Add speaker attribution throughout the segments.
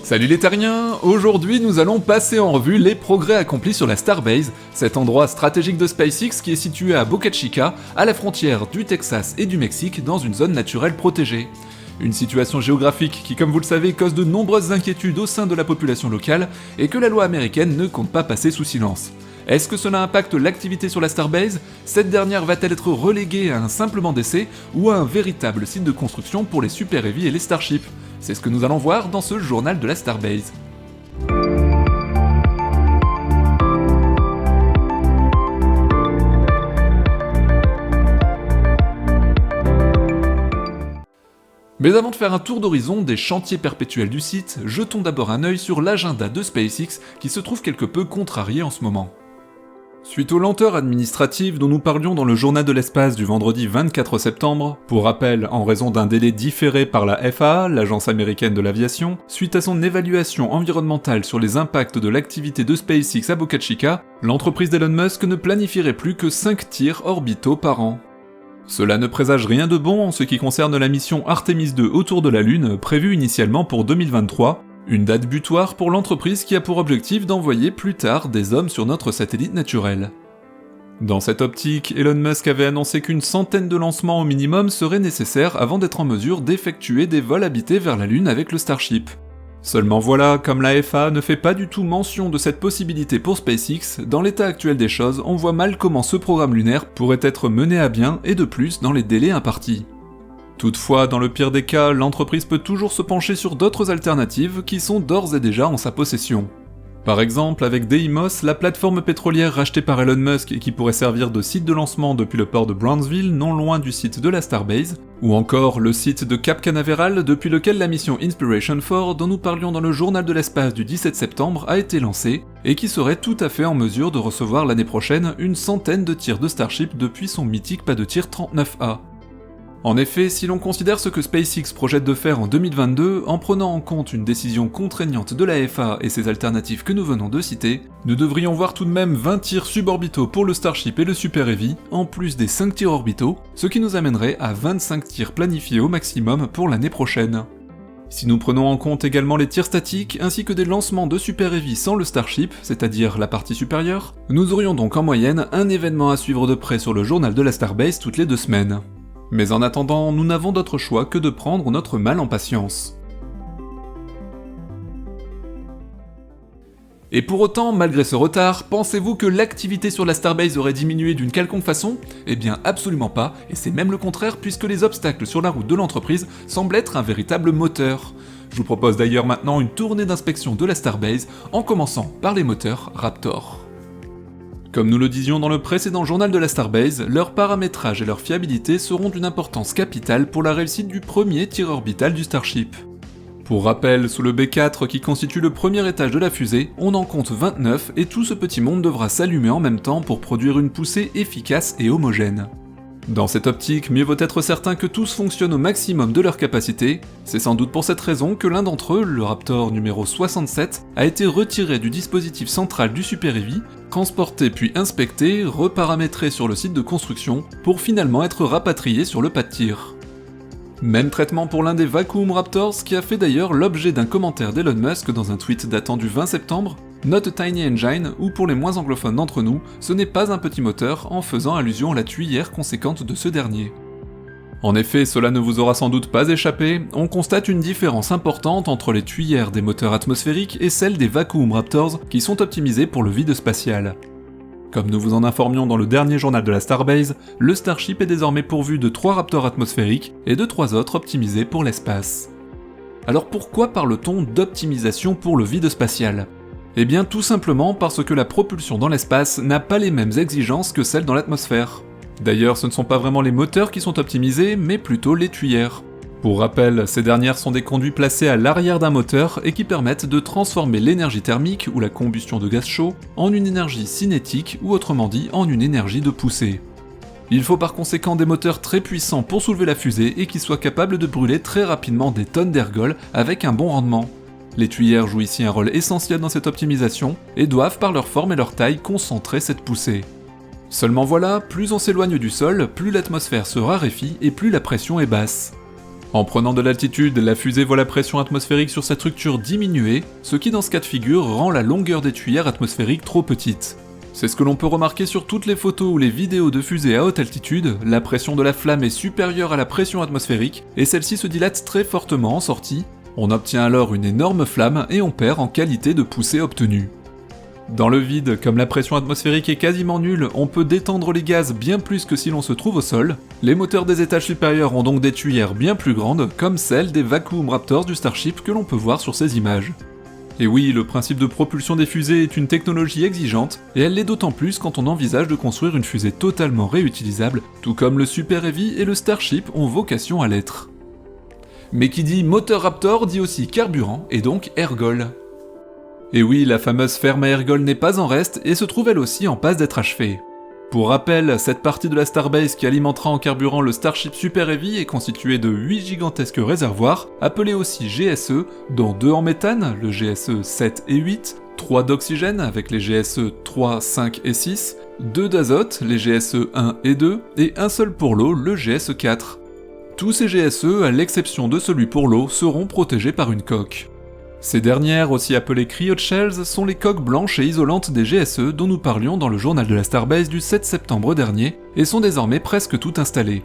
Speaker 1: Salut les terriens! Aujourd'hui nous allons passer en revue les progrès accomplis sur la Starbase, cet endroit stratégique de SpaceX qui est situé à Boca Chica, à la frontière du Texas et du Mexique, dans une zone naturelle protégée. Une situation géographique qui, comme vous le savez, cause de nombreuses inquiétudes au sein de la population locale et que la loi américaine ne compte pas passer sous silence. Est-ce que cela impacte l'activité sur la Starbase? Cette dernière va-t-elle être reléguée à un simple banc d'essai ou à un véritable site de construction pour les Super Heavy et les Starship? C'est ce que nous allons voir dans ce journal de la Starbase. Mais avant de faire un tour d'horizon des chantiers perpétuels du site, jetons d'abord un œil sur l'agenda de SpaceX qui se trouve quelque peu contrarié en ce moment. Suite aux lenteurs administratives dont nous parlions dans le journal de l'espace du vendredi 24 septembre, pour rappel en raison d'un délai différé par la FAA, l'agence américaine de l'aviation, suite à son évaluation environnementale sur les impacts de l'activité de SpaceX à Boca Chica, l'entreprise d'Elon Musk ne planifierait plus que 5 tirs orbitaux par an. Cela ne présage rien de bon en ce qui concerne la mission Artemis 2 autour de la Lune, prévue initialement pour 2023, une date butoir pour l'entreprise qui a pour objectif d'envoyer plus tard des hommes sur notre satellite naturel. Dans cette optique, Elon Musk avait annoncé qu'une centaine de lancements au minimum seraient nécessaires avant d'être en mesure d'effectuer des vols habités vers la Lune avec le Starship. Seulement voilà, comme la FAA ne fait pas du tout mention de cette possibilité pour SpaceX, dans l'état actuel des choses, on voit mal comment ce programme lunaire pourrait être mené à bien et de plus dans les délais impartis. Toutefois, dans le pire des cas, l'entreprise peut toujours se pencher sur d'autres alternatives qui sont d'ores et déjà en sa possession. Par exemple, avec Deimos, la plateforme pétrolière rachetée par Elon Musk et qui pourrait servir de site de lancement depuis le port de Brownsville, non loin du site de la Starbase, ou encore le site de Cap Canaveral depuis lequel la mission Inspiration 4, dont nous parlions dans le journal de l'espace du 17 septembre, a été lancée, et qui serait tout à fait en mesure de recevoir l'année prochaine une centaine de tirs de Starship depuis son mythique pas de tir 39A. En effet, si l'on considère ce que SpaceX projette de faire en 2022, en prenant en compte une décision contraignante de la FAA et ses alternatives que nous venons de citer, nous devrions voir tout de même 20 tirs suborbitaux pour le Starship et le Super Heavy, en plus des 5 tirs orbitaux, ce qui nous amènerait à 25 tirs planifiés au maximum pour l'année prochaine. Si nous prenons en compte également les tirs statiques, ainsi que des lancements de Super Heavy sans le Starship, c'est-à-dire la partie supérieure, nous aurions donc en moyenne un événement à suivre de près sur le journal de la Starbase toutes les 2 semaines. Mais en attendant, nous n'avons d'autre choix que de prendre notre mal en patience. Et pour autant, malgré ce retard, pensez-vous que l'activité sur la Starbase aurait diminué d'une quelconque façon? Eh bien absolument pas, et c'est même le contraire puisque les obstacles sur la route de l'entreprise semblent être un véritable moteur. Je vous propose d'ailleurs maintenant une tournée d'inspection de la Starbase, en commençant par les moteurs Raptor. Comme nous le disions dans le précédent journal de la Starbase, leur paramétrage et leur fiabilité seront d'une importance capitale pour la réussite du premier tir orbital du Starship. Pour rappel, sous le B4 qui constitue le premier étage de la fusée, on en compte 29 et tout ce petit monde devra s'allumer en même temps pour produire une poussée efficace et homogène. Dans cette optique, mieux vaut être certain que tous fonctionnent au maximum de leur capacité, c'est sans doute pour cette raison que l'un d'entre eux, le Raptor numéro 67, a été retiré du dispositif central du Super Heavy, transporté puis inspecté, reparamétré sur le site de construction, pour finalement être rapatrié sur le pas de tir. Même traitement pour l'un des Vacuum Raptors qui a fait d'ailleurs l'objet d'un commentaire d'Elon Musk dans un tweet datant du 20 septembre, Not a tiny engine, ou pour les moins anglophones d'entre nous, ce n'est pas un petit moteur en faisant allusion à la tuyère conséquente de ce dernier. En effet, cela ne vous aura sans doute pas échappé, on constate une différence importante entre les tuyères des moteurs atmosphériques et celles des Vacuum Raptors qui sont optimisées pour le vide spatial. Comme nous vous en informions dans le dernier journal de la Starbase, le Starship est désormais pourvu de 3 Raptors atmosphériques et de 3 autres optimisés pour l'espace. Alors pourquoi parle-t-on d'optimisation pour le vide spatial ? Eh bien tout simplement parce que la propulsion dans l'espace n'a pas les mêmes exigences que celle dans l'atmosphère. D'ailleurs, ce ne sont pas vraiment les moteurs qui sont optimisés, mais plutôt les tuyères. Pour rappel, ces dernières sont des conduits placés à l'arrière d'un moteur et qui permettent de transformer l'énergie thermique ou la combustion de gaz chaud en une énergie cinétique ou autrement dit en une énergie de poussée. Il faut par conséquent des moteurs très puissants pour soulever la fusée et qui soient capables de brûler très rapidement des tonnes d'ergols avec un bon rendement. Les tuyères jouent ici un rôle essentiel dans cette optimisation et doivent par leur forme et leur taille concentrer cette poussée. Seulement voilà, plus on s'éloigne du sol, plus l'atmosphère se raréfie et plus la pression est basse. En prenant de l'altitude, la fusée voit la pression atmosphérique sur sa structure diminuer, ce qui dans ce cas de figure rend la longueur des tuyères atmosphériques trop petite. C'est ce que l'on peut remarquer sur toutes les photos ou les vidéos de fusées à haute altitude, la pression de la flamme est supérieure à la pression atmosphérique et celle-ci se dilate très fortement en sortie. On obtient alors une énorme flamme et on perd en qualité de poussée obtenue. Dans le vide, comme la pression atmosphérique est quasiment nulle, on peut détendre les gaz bien plus que si l'on se trouve au sol. Les moteurs des étages supérieurs ont donc des tuyères bien plus grandes, comme celles des Vacuum Raptors du Starship que l'on peut voir sur ces images. Et oui, le principe de propulsion des fusées est une technologie exigeante, et elle l'est d'autant plus quand on envisage de construire une fusée totalement réutilisable, tout comme le Super Heavy et le Starship ont vocation à l'être. Mais qui dit moteur Raptor dit aussi carburant, et donc ergol. Et oui, la fameuse ferme à ergol n'est pas en reste, et se trouve elle aussi en passe d'être achevée. Pour rappel, cette partie de la Starbase qui alimentera en carburant le Starship Super Heavy est constituée de 8 gigantesques réservoirs, appelés aussi GSE, dont 2 en méthane, le GSE 7 et 8, 3 d'oxygène avec les GSE 3, 5 et 6, 2 d'azote, les GSE 1 et 2, et un seul pour l'eau, le GSE 4. Tous ces GSE, à l'exception de celui pour l'eau, seront protégés par une coque. Ces dernières, aussi appelées cryoshells, sont les coques blanches et isolantes des GSE dont nous parlions dans le journal de la Starbase du 7 septembre dernier, et sont désormais presque toutes installées.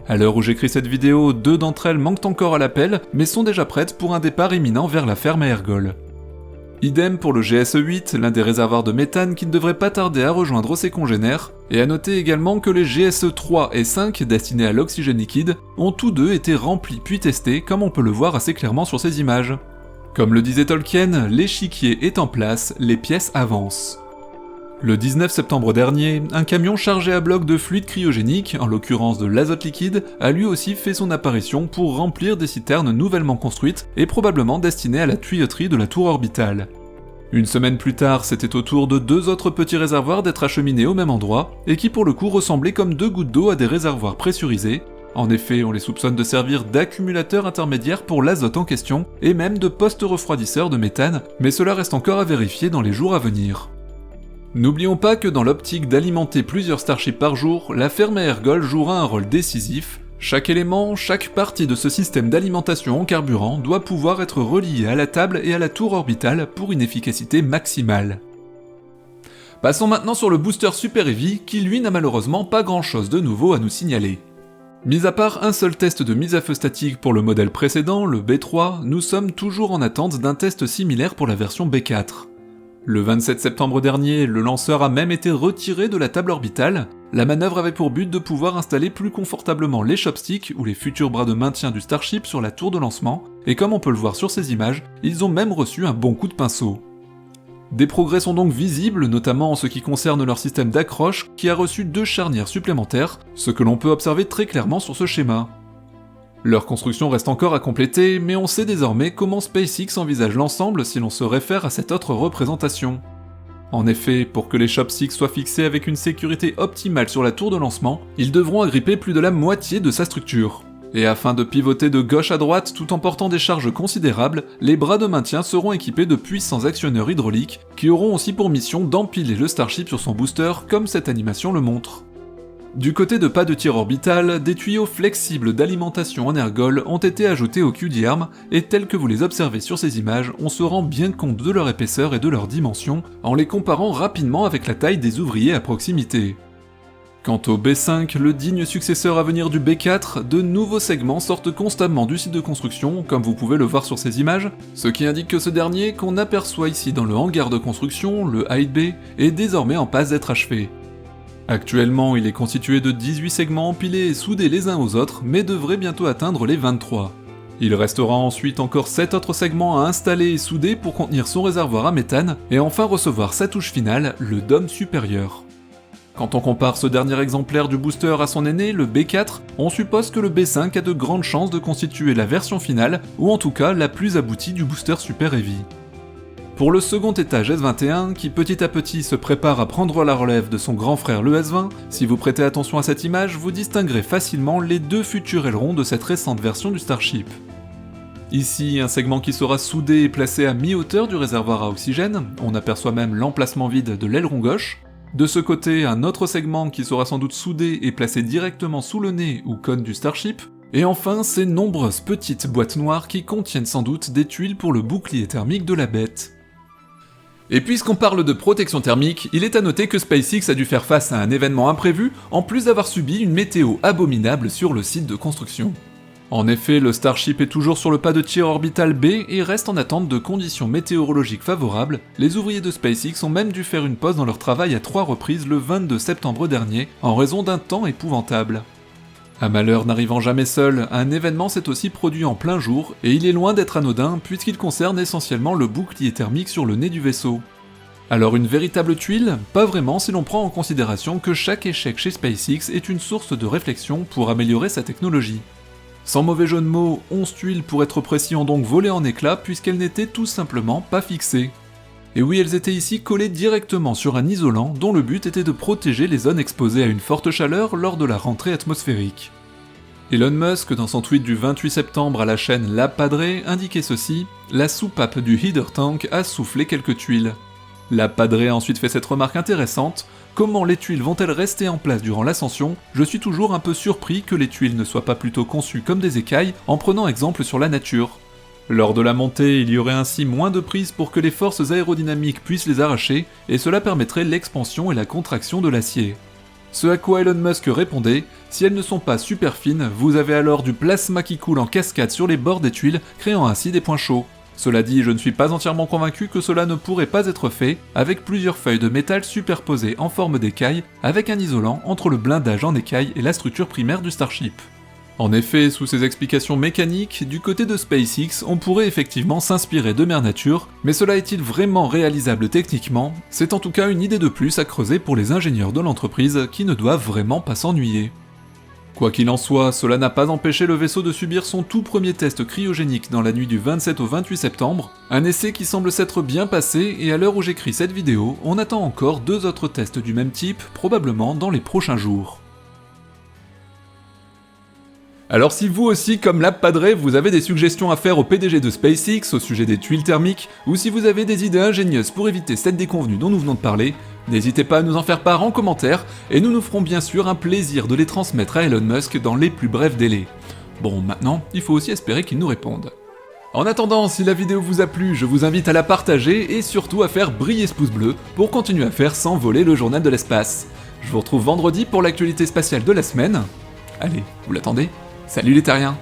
Speaker 1: À l'heure où j'écris cette vidéo, 2 d'entre elles manquent encore à l'appel, mais sont déjà prêtes pour un départ imminent vers la ferme à ergol. Idem pour le GSE 8, l'un des réservoirs de méthane qui ne devrait pas tarder à rejoindre ses congénères, et à noter également que les GSE 3 et 5, destinés à l'oxygène liquide, ont tous deux été remplis puis testés comme on peut le voir assez clairement sur ces images. Comme le disait Tolkien, l'échiquier est en place, les pièces avancent. Le 19 septembre dernier, un camion chargé à bloc de fluide cryogénique, en l'occurrence de l'azote liquide, a lui aussi fait son apparition pour remplir des citernes nouvellement construites et probablement destinées à la tuyauterie de la tour orbitale. Une semaine plus tard, c'était au tour de 2 autres petits réservoirs d'être acheminés au même endroit, et qui pour le coup ressemblaient comme 2 gouttes d'eau à des réservoirs pressurisés. En effet, on les soupçonne de servir d'accumulateurs intermédiaires pour l'azote en question, et même de postes refroidisseurs de méthane, mais cela reste encore à vérifier dans les jours à venir. N'oublions pas que dans l'optique d'alimenter plusieurs Starships par jour, la ferme à ergol jouera un rôle décisif. Chaque élément, chaque partie de ce système d'alimentation en carburant doit pouvoir être relié à la table et à la tour orbitale pour une efficacité maximale. Passons maintenant sur le booster Super Heavy, qui lui n'a malheureusement pas grand chose de nouveau à nous signaler. Mis à part un seul test de mise à feu statique pour le modèle précédent, le B3, nous sommes toujours en attente d'un test similaire pour la version B4. Le 27 septembre dernier, le lanceur a même été retiré de la table orbitale. La manœuvre avait pour but de pouvoir installer plus confortablement les chopsticks ou les futurs bras de maintien du Starship sur la tour de lancement, et comme on peut le voir sur ces images, ils ont même reçu un bon coup de pinceau. Des progrès sont donc visibles, notamment en ce qui concerne leur système d'accroche, qui a reçu 2 charnières supplémentaires, ce que l'on peut observer très clairement sur ce schéma. Leur construction reste encore à compléter, mais on sait désormais comment SpaceX envisage l'ensemble si l'on se réfère à cette autre représentation. En effet, pour que les chopsticks soient fixés avec une sécurité optimale sur la tour de lancement, ils devront agripper plus de la moitié de sa structure. Et afin de pivoter de gauche à droite tout en portant des charges considérables, les bras de maintien seront équipés de puissants actionneurs hydrauliques qui auront aussi pour mission d'empiler le Starship sur son booster comme cette animation le montre. Du côté de pas de tir orbital, des tuyaux flexibles d'alimentation en ergol ont été ajoutés au QD-ARM et tels que vous les observez sur ces images, on se rend bien compte de leur épaisseur et de leur dimension en les comparant rapidement avec la taille des ouvriers à proximité. Quant au B5, le digne successeur à venir du B4, de nouveaux segments sortent constamment du site de construction, comme vous pouvez le voir sur ces images, ce qui indique que ce dernier, qu'on aperçoit ici dans le hangar de construction, le Hide Bay, est désormais en passe d'être achevé. Actuellement, il est constitué de 18 segments empilés et soudés les uns aux autres, mais devrait bientôt atteindre les 23. Il restera ensuite encore 7 autres segments à installer et souder pour contenir son réservoir à méthane, et enfin recevoir sa touche finale, le dôme supérieur. Quand on compare ce dernier exemplaire du booster à son aîné, le B4, on suppose que le B5 a de grandes chances de constituer la version finale, ou en tout cas la plus aboutie du booster Super Heavy. Pour le second étage S21, qui petit à petit se prépare à prendre la relève de son grand frère le S20, si vous prêtez attention à cette image, vous distinguerez facilement les 2 futurs ailerons de cette récente version du Starship. Ici, un segment qui sera soudé et placé à mi-hauteur du réservoir à oxygène, on aperçoit même l'emplacement vide de l'aileron gauche. De ce côté, un autre segment qui sera sans doute soudé et placé directement sous le nez ou cône du Starship, Et enfin, ces nombreuses petites boîtes noires qui contiennent sans doute des tuiles pour le bouclier thermique de la bête. Et puisqu'on parle de protection thermique, il est à noter que SpaceX a dû faire face à un événement imprévu, en plus d'avoir subi une météo abominable sur le site de construction. En effet, le Starship est toujours sur le pas de tir orbital B et reste en attente de conditions météorologiques favorables. Les ouvriers de SpaceX ont même dû faire une pause dans leur travail à 3 reprises le 22 septembre dernier, en raison d'un temps épouvantable. Un malheur n'arrivant jamais seul, un événement s'est aussi produit en plein jour, et il est loin d'être anodin puisqu'il concerne essentiellement le bouclier thermique sur le nez du vaisseau. Alors une véritable tuile? Pas vraiment si l'on prend en considération que chaque échec chez SpaceX est une source de réflexion pour améliorer sa technologie. Sans mauvais jeu de mots, 11 tuiles pour être précis ont donc volé en éclats puisqu'elles n'étaient tout simplement pas fixées. Et oui, elles étaient ici collées directement sur un isolant dont le but était de protéger les zones exposées à une forte chaleur lors de la rentrée atmosphérique. Elon Musk, dans son tweet du 28 septembre à la chaîne La Padré, indiquait ceci: « La soupape du header tank a soufflé quelques tuiles. » La Padré a ensuite fait cette remarque intéressante: « Comment les tuiles vont-elles rester en place durant l'ascension? Je suis toujours un peu surpris que les tuiles ne soient pas plutôt conçues comme des écailles, en prenant exemple sur la nature. Lors de la montée, il y aurait ainsi moins de prise pour que les forces aérodynamiques puissent les arracher, et cela permettrait l'expansion et la contraction de l'acier. » Ce à quoi Elon Musk répondait: « Si elles ne sont pas super fines, vous avez alors du plasma qui coule en cascade sur les bords des tuiles, créant ainsi des points chauds. Cela dit, je ne suis pas entièrement convaincu que cela ne pourrait pas être fait avec plusieurs feuilles de métal superposées en forme d'écaille, avec un isolant entre le blindage en écaille et la structure primaire du Starship. » En effet, sous ces explications mécaniques, du côté de SpaceX, on pourrait effectivement s'inspirer de Mère Nature, mais cela est-il vraiment réalisable techniquement? C'est en tout cas une idée de plus à creuser pour les ingénieurs de l'entreprise qui ne doivent vraiment pas s'ennuyer. Quoi qu'il en soit, cela n'a pas empêché le vaisseau de subir son tout premier test cryogénique dans la nuit du 27 au 28 septembre, un essai qui semble s'être bien passé et à l'heure où j'écris cette vidéo, on attend encore 2 autres tests du même type, probablement dans les prochains jours. Alors si vous aussi, comme La Padré, vous avez des suggestions à faire au PDG de SpaceX au sujet des tuiles thermiques, ou si vous avez des idées ingénieuses pour éviter cette déconvenue dont nous venons de parler, n'hésitez pas à nous en faire part en commentaire, et nous nous ferons bien sûr un plaisir de les transmettre à Elon Musk dans les plus brefs délais. Bon, maintenant, il faut aussi espérer qu'il nous réponde. En attendant, si la vidéo vous a plu, je vous invite à la partager et surtout à faire briller ce pouce bleu pour continuer à faire s'envoler le journal de l'espace. Je vous retrouve vendredi pour l'actualité spatiale de la semaine. Allez, vous l'attendez? Salut les terriens!